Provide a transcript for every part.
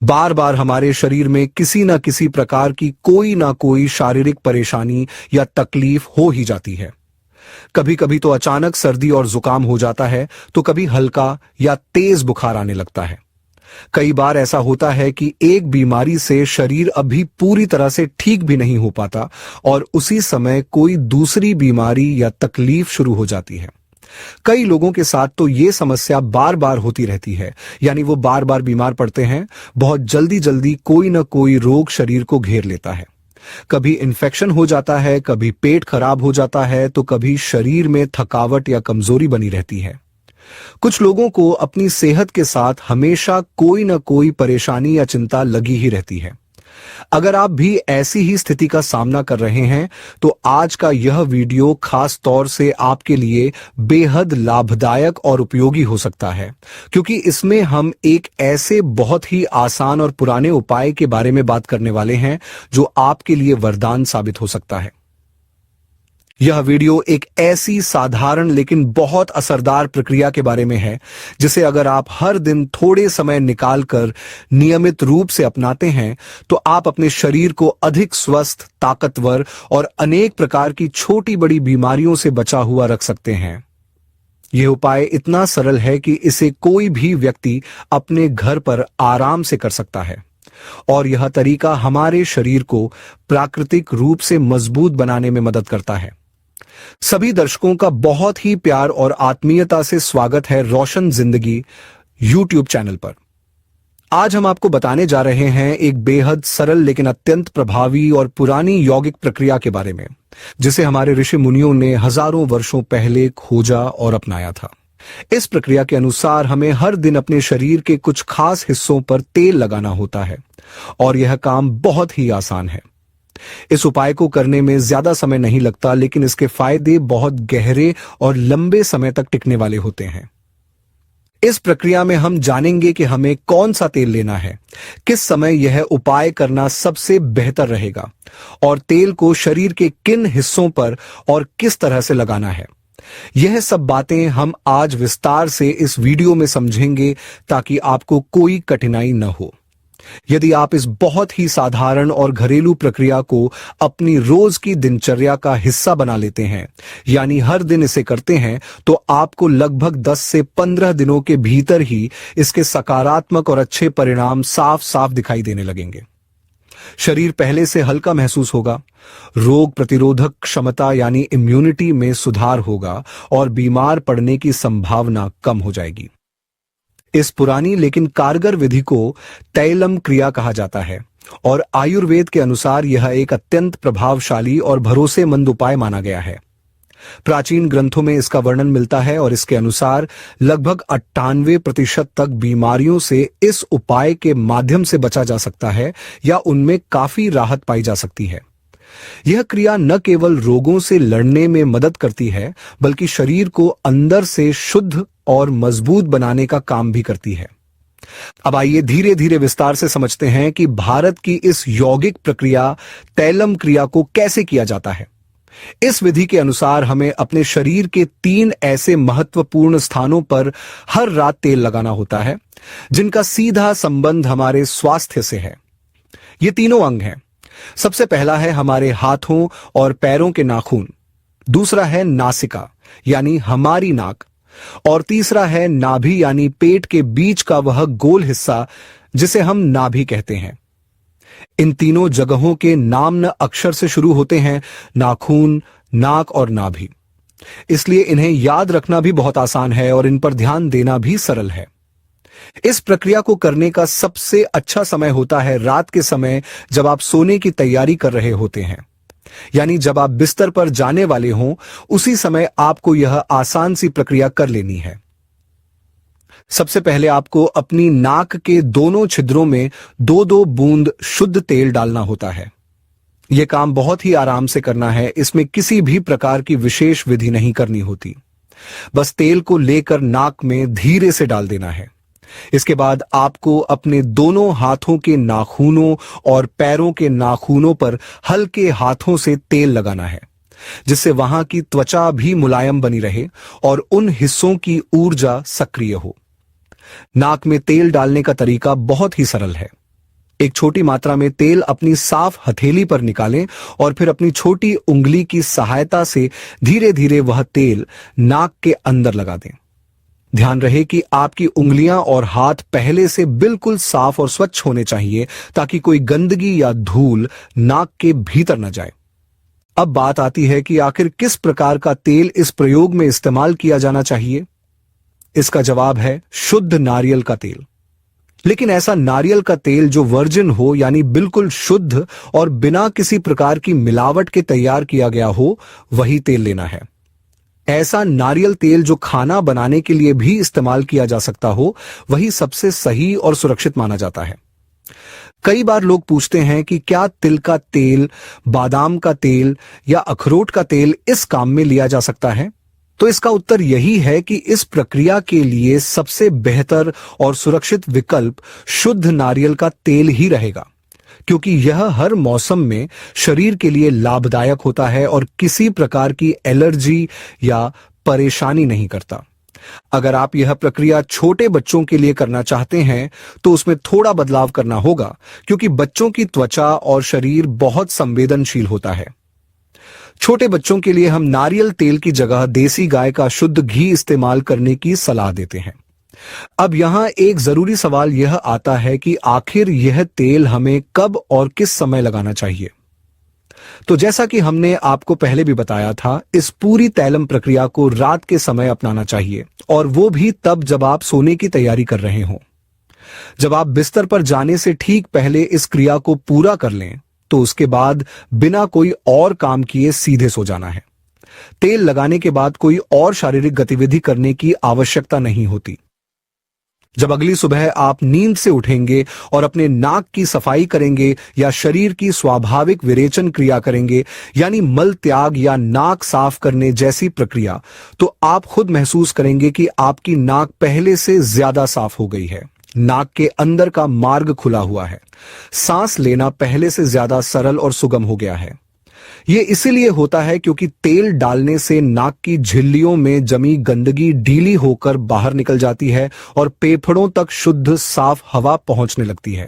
बार बार हमारे शरीर में किसी न किसी प्रकार की कोई ना कोई शारीरिक परेशानी या तकलीफ हो ही जाती है। कभी कभी तो अचानक सर्दी और जुकाम हो जाता है, तो कभी हल्का या तेज बुखार आने लगता है। कई बार ऐसा होता है कि एक बीमारी से शरीर अभी पूरी तरह से ठीक भी नहीं हो पाता और उसी समय कोई दूसरी बीमारी या तकलीफ शुरू हो जाती है। कई लोगों के साथ तो ये समस्या बार बार होती रहती है, यानी वो बार बार बीमार पड़ते हैं। बहुत जल्दी जल्दी कोई ना कोई रोग शरीर को घेर लेता है। कभी इन्फेक्शन हो जाता है, कभी पेट खराब हो जाता है, तो कभी शरीर में थकावट या कमजोरी बनी रहती है। कुछ लोगों को अपनी सेहत के साथ हमेशा कोई ना कोई परेशानी या चिंता लगी ही रहती है। अगर आप भी ऐसी ही स्थिति का सामना कर रहे हैं, तो आज का यह वीडियो खास तौर से आपके लिए बेहद लाभदायक और उपयोगी हो सकता है, क्योंकि इसमें हम एक ऐसे बहुत ही आसान और पुराने उपाय के बारे में बात करने वाले हैं जो आपके लिए वरदान साबित हो सकता है। यह वीडियो एक ऐसी साधारण लेकिन बहुत असरदार प्रक्रिया के बारे में है, जिसे अगर आप हर दिन थोड़े समय निकालकर नियमित रूप से अपनाते हैं, तो आप अपने शरीर को अधिक स्वस्थ, ताकतवर और अनेक प्रकार की छोटी बड़ी बीमारियों से बचा हुआ रख सकते हैं। यह उपाय इतना सरल है कि इसे कोई भी व्यक्ति अपने घर पर आराम से कर सकता है, और यह तरीका हमारे शरीर को प्राकृतिक रूप से मजबूत बनाने में मदद करता है। सभी दर्शकों का बहुत ही प्यार और आत्मीयता से स्वागत है रोशन जिंदगी YouTube चैनल पर। आज हम आपको बताने जा रहे हैं एक बेहद सरल लेकिन अत्यंत प्रभावी और पुरानी यौगिक प्रक्रिया के बारे में, जिसे हमारे ऋषि मुनियों ने हजारों वर्षों पहले खोजा और अपनाया था। इस प्रक्रिया के अनुसार हमें हर दिन अपने शरीर के कुछ खास हिस्सों पर तेल लगाना होता है, और यह काम बहुत ही आसान है। इस उपाय को करने में ज्यादा समय नहीं लगता, लेकिन इसके फायदे बहुत गहरे और लंबे समय तक टिकने वाले होते हैं। इस प्रक्रिया में हम जानेंगे कि हमें कौन सा तेल लेना है, किस समय यह उपाय करना सबसे बेहतर रहेगा, और तेल को शरीर के किन हिस्सों पर और किस तरह से लगाना है। यह सब बातें हम आज विस्तार से इस वीडियो में समझेंगे, ताकि आपको कोई कठिनाई न हो। यदि आप इस बहुत ही साधारण और घरेलू प्रक्रिया को अपनी रोज की दिनचर्या का हिस्सा बना लेते हैं, यानी हर दिन इसे करते हैं, तो आपको लगभग 10 से 15 दिनों के भीतर ही इसके सकारात्मक और अच्छे परिणाम साफ साफ दिखाई देने लगेंगे। शरीर पहले से हल्का महसूस होगा, रोग प्रतिरोधक क्षमता यानी इम्यूनिटी में सुधार होगा, और बीमार पड़ने की संभावना कम हो जाएगी। इस पुरानी लेकिन कारगर विधि को तैलम क्रिया कहा जाता है, और आयुर्वेद के अनुसार यह एक अत्यंत प्रभावशाली और भरोसेमंद उपाय माना गया है। प्राचीन ग्रंथों में इसका वर्णन मिलता है, और इसके अनुसार लगभग 98% तक बीमारियों से इस उपाय के माध्यम से बचा जा सकता है, या उनमें काफी राहत पाई जा सकती है। यह क्रिया न केवल रोगों से लड़ने में मदद करती है, बल्कि शरीर को अंदर से शुद्ध और मजबूत बनाने का काम भी करती है। अब आइए धीरे धीरे विस्तार से समझते हैं कि भारत की इस यौगिक प्रक्रिया तैलम क्रिया को कैसे किया जाता है। इस विधि के अनुसार हमें अपने शरीर के 3 ऐसे महत्वपूर्ण स्थानों पर हर रात तेल लगाना होता है, जिनका सीधा संबंध हमारे स्वास्थ्य से है। ये तीनों अंग हैं। सबसे पहला है हमारे हाथों और पैरों के नाखून, दूसरा है नासिका यानी हमारी नाक, और तीसरा है नाभि यानी पेट के बीच का वह गोल हिस्सा जिसे हम नाभि कहते हैं। इन तीनों जगहों के नाम न अक्षर से शुरू होते हैं, नाखून, नाक और नाभि। इसलिए इन्हें याद रखना भी बहुत आसान है, और इन पर ध्यान देना भी सरल है। इस प्रक्रिया को करने का सबसे अच्छा समय होता है रात के समय, जब आप सोने की तैयारी कर रहे होते हैं, यानी जब आप बिस्तर पर जाने वाले हों, उसी समय आपको यह आसान सी प्रक्रिया कर लेनी है। सबसे पहले आपको अपनी नाक के दोनों छिद्रों में 2-2 बूंद शुद्ध तेल डालना होता है। यह काम बहुत ही आराम से करना है, इसमें किसी भी प्रकार की विशेष विधि नहीं करनी होती। बस तेल को लेकर नाक में धीरे से डाल देना है। इसके बाद आपको अपने दोनों हाथों के नाखूनों और पैरों के नाखूनों पर हल्के हाथों से तेल लगाना है, जिससे वहां की त्वचा भी मुलायम बनी रहे और उन हिस्सों की ऊर्जा सक्रिय हो। नाक में तेल डालने का तरीका बहुत ही सरल है। एक छोटी मात्रा में तेल अपनी साफ हथेली पर निकालें और फिर अपनी छोटी उंगली की सहायता से धीरे धीरे वह तेल नाक के अंदर लगा दें। ध्यान रहे कि आपकी उंगलियां और हाथ पहले से बिल्कुल साफ और स्वच्छ होने चाहिए ताकि कोई गंदगी या धूल नाक के भीतर न जाए। अब बात आती है कि आखिर किस प्रकार का तेल इस प्रयोग में इस्तेमाल किया जाना चाहिए। इसका जवाब है शुद्ध नारियल का तेल। लेकिन ऐसा नारियल का तेल जो वर्जिन हो, यानी बिल्कुल शुद्ध और बिना किसी प्रकार की मिलावट के तैयार किया गया हो, वही तेल लेना है। ऐसा नारियल तेल जो खाना बनाने के लिए भी इस्तेमाल किया जा सकता हो, वही सबसे सही और सुरक्षित माना जाता है। कई बार लोग पूछते हैं कि क्या तिल का तेल, बादाम का तेल या अखरोट का तेल इस काम में लिया जा सकता है? तो इसका उत्तर यही है कि इस प्रक्रिया के लिए सबसे बेहतर और सुरक्षित विकल्प शुद्ध नारियल का तेल ही रहेगा, क्योंकि यह हर मौसम में शरीर के लिए लाभदायक होता है और किसी प्रकार की एलर्जी या परेशानी नहीं करता। अगर आप यह प्रक्रिया छोटे बच्चों के लिए करना चाहते हैं तो उसमें थोड़ा बदलाव करना होगा, क्योंकि बच्चों की त्वचा और शरीर बहुत संवेदनशील होता है। छोटे बच्चों के लिए हम नारियल तेल की जगह देसी गाय का शुद्ध घी इस्तेमाल करने की सलाह देते हैं। अब यहां एक जरूरी सवाल यह आता है कि आखिर यह तेल हमें कब और किस समय लगाना चाहिए। तो जैसा कि हमने आपको पहले भी बताया था, इस पूरी तैलम प्रक्रिया को रात के समय अपनाना चाहिए, और वो भी तब जब आप सोने की तैयारी कर रहे हों। जब आप बिस्तर पर जाने से ठीक पहले इस क्रिया को पूरा कर लें तो उसके बाद बिना कोई और काम किए सीधे सो जाना है। तेल लगाने के बाद कोई और शारीरिक गतिविधि करने की आवश्यकता नहीं होती। जब अगली सुबह आप नींद से उठेंगे और अपने नाक की सफाई करेंगे या शरीर की स्वाभाविक विरेचन क्रिया करेंगे, यानी मल त्याग या नाक साफ करने जैसी प्रक्रिया, तो आप खुद महसूस करेंगे कि आपकी नाक पहले से ज्यादा साफ हो गई है। नाक के अंदर का मार्ग खुला हुआ है। सांस लेना पहले से ज्यादा सरल और सुगम हो गया है। यह इसीलिए होता है क्योंकि तेल डालने से नाक की झिल्लियों में जमी गंदगी ढीली होकर बाहर निकल जाती है और फेफड़ों तक शुद्ध साफ हवा पहुंचने लगती है।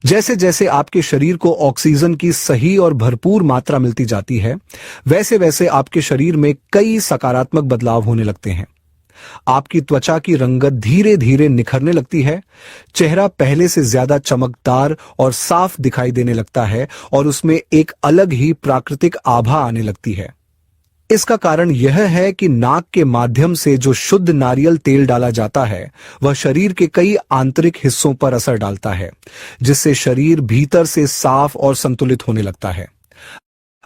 जैसे जैसे आपके शरीर को ऑक्सीजन की सही और भरपूर मात्रा मिलती जाती है, वैसे वैसे आपके शरीर में कई सकारात्मक बदलाव होने लगते हैं। आपकी त्वचा की रंगत धीरे धीरे निखरने लगती है, चेहरा पहले से ज्यादा चमकदार और साफ दिखाई देने लगता है और उसमें एक अलग ही प्राकृतिक आभा आने लगती है। इसका कारण यह है कि नाक के माध्यम से जो शुद्ध नारियल तेल डाला जाता है वह शरीर के कई आंतरिक हिस्सों पर असर डालता है, जिससे शरीर भीतर से साफ और संतुलित होने लगता है।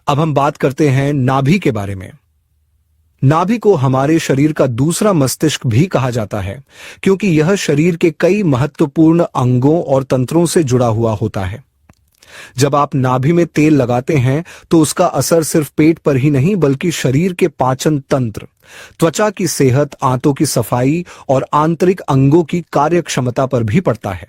अब हम बात करते हैं नाभि के बारे में। नाभि को हमारे शरीर का दूसरा मस्तिष्क भी कहा जाता है, क्योंकि यह शरीर के कई महत्वपूर्ण अंगों और तंत्रों से जुड़ा हुआ होता है। जब आप नाभि में तेल लगाते हैं तो उसका असर सिर्फ पेट पर ही नहीं बल्कि शरीर के पाचन तंत्र, त्वचा की सेहत, आंतों की सफाई और आंतरिक अंगों की कार्यक्षमता पर भी पड़ता है।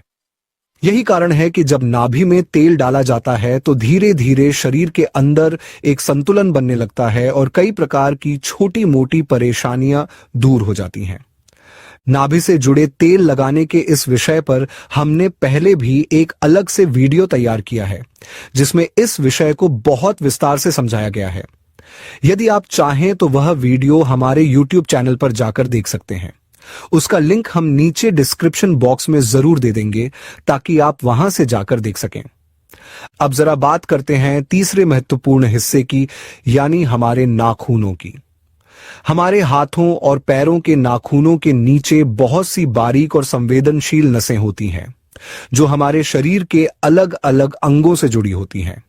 यही कारण है कि जब नाभि में तेल डाला जाता है तो धीरे धीरे शरीर के अंदर एक संतुलन बनने लगता है और कई प्रकार की छोटी मोटी परेशानियां दूर हो जाती हैं। नाभि से जुड़े तेल लगाने के इस विषय पर हमने पहले भी एक अलग से वीडियो तैयार किया है, जिसमें इस विषय को बहुत विस्तार से समझाया गया है। यदि आप चाहें तो वह वीडियो हमारे YouTube चैनल पर जाकर देख सकते हैं। उसका लिंक हम नीचे डिस्क्रिप्शन बॉक्स में जरूर दे देंगे ताकि आप वहां से जाकर देख सकें। अब जरा बात करते हैं तीसरे महत्वपूर्ण हिस्से की, यानी हमारे नाखूनों की। हमारे हाथों और पैरों के नाखूनों के नीचे बहुत सी बारीक और संवेदनशील नसें होती हैं, जो हमारे शरीर के अलग अलग अंगों से जुड़ी होती हैं।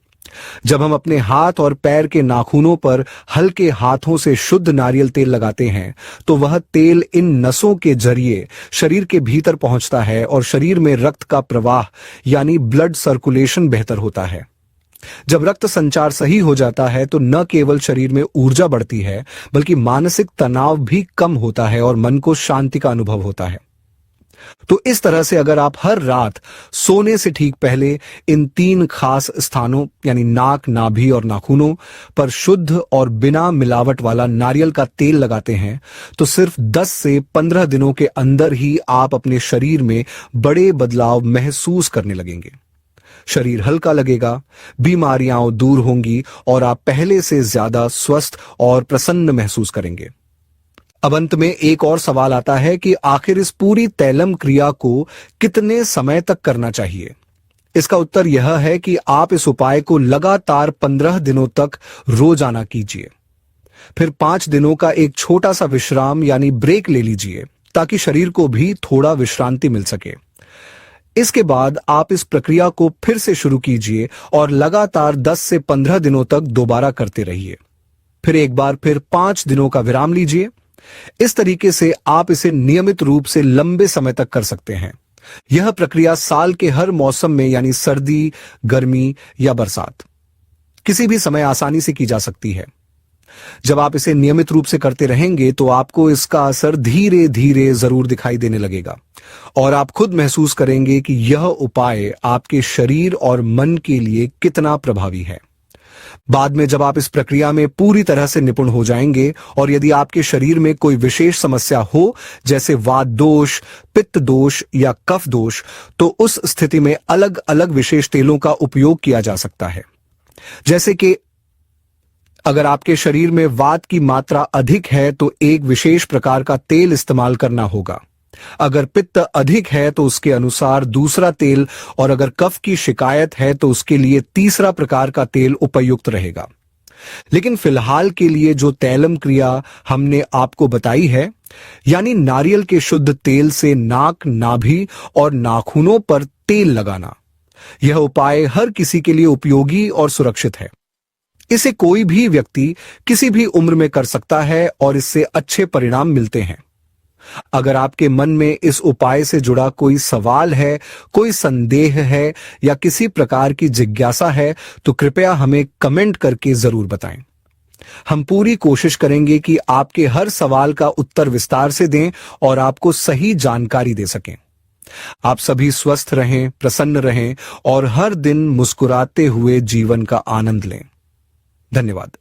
जब हम अपने हाथ और पैर के नाखूनों पर हल्के हाथों से शुद्ध नारियल तेल लगाते हैं तो वह तेल इन नसों के जरिए शरीर के भीतर पहुंचता है और शरीर में रक्त का प्रवाह यानी ब्लड सर्कुलेशन बेहतर होता है। जब रक्त संचार सही हो जाता है तो न केवल शरीर में ऊर्जा बढ़ती है बल्कि मानसिक तनाव भी कम होता है और मन को शांति का अनुभव होता है। तो इस तरह से अगर आप हर रात सोने से ठीक पहले इन तीन खास स्थानों यानी नाक, नाभि और नाखूनों पर शुद्ध और बिना मिलावट वाला नारियल का तेल लगाते हैं तो सिर्फ 10 से 15 दिनों के अंदर ही आप अपने शरीर में बड़े बदलाव महसूस करने लगेंगे। शरीर हल्का लगेगा, बीमारियां दूर होंगी और आप पहले से ज्यादा स्वस्थ और प्रसन्न महसूस करेंगे। अब अंत में एक और सवाल आता है कि आखिर इस पूरी तैलम क्रिया को कितने समय तक करना चाहिए। इसका उत्तर यह है कि आप इस उपाय को लगातार 15 दिनों तक रोजाना कीजिए। फिर 5 दिनों का एक छोटा सा विश्राम यानी ब्रेक ले लीजिए ताकि शरीर को भी थोड़ा विश्रांति मिल सके। इसके बाद आप इस प्रक्रिया को फिर से शुरू कीजिए और लगातार 10 से 15 दिनों तक दोबारा करते रहिए। फिर एक बार फिर 5 दिनों का विराम लीजिए। इस तरीके से आप इसे नियमित रूप से लंबे समय तक कर सकते हैं। यह प्रक्रिया साल के हर मौसम में यानी सर्दी, गर्मी या बरसात किसी भी समय आसानी से की जा सकती है। जब आप इसे नियमित रूप से करते रहेंगे तो आपको इसका असर धीरे धीरे जरूर दिखाई देने लगेगा और आप खुद महसूस करेंगे कि यह उपाय आपके शरीर और मन के लिए कितना प्रभावी है। बाद में जब आप इस प्रक्रिया में पूरी तरह से निपुण हो जाएंगे और यदि आपके शरीर में कोई विशेष समस्या हो जैसे वात दोष, पित्त दोष या कफ दोष, तो उस स्थिति में अलग अलग विशेष तेलों का उपयोग किया जा सकता है। जैसे कि अगर आपके शरीर में वात की मात्रा अधिक है तो एक विशेष प्रकार का तेल इस्तेमाल करना होगा। अगर पित्त अधिक है तो उसके अनुसार दूसरा तेल, और अगर कफ की शिकायत है तो उसके लिए तीसरा प्रकार का तेल उपयुक्त रहेगा। लेकिन फिलहाल के लिए जो तैलम क्रिया हमने आपको बताई है, यानी नारियल के शुद्ध तेल से नाक, नाभि और नाखूनों पर तेल लगाना, यह उपाय हर किसी के लिए उपयोगी और सुरक्षित है। इसे कोई भी व्यक्ति किसी भी उम्र में कर सकता है और इससे अच्छे परिणाम मिलते हैं। अगर आपके मन में इस उपाय से जुड़ा कोई सवाल है, कोई संदेह है या किसी प्रकार की जिज्ञासा है तो कृपया हमें कमेंट करके जरूर बताएं। हम पूरी कोशिश करेंगे कि आपके हर सवाल का उत्तर विस्तार से दें और आपको सही जानकारी दे सकें। आप सभी स्वस्थ रहें, प्रसन्न रहें और हर दिन मुस्कुराते हुए जीवन का आनंद लें। धन्यवाद।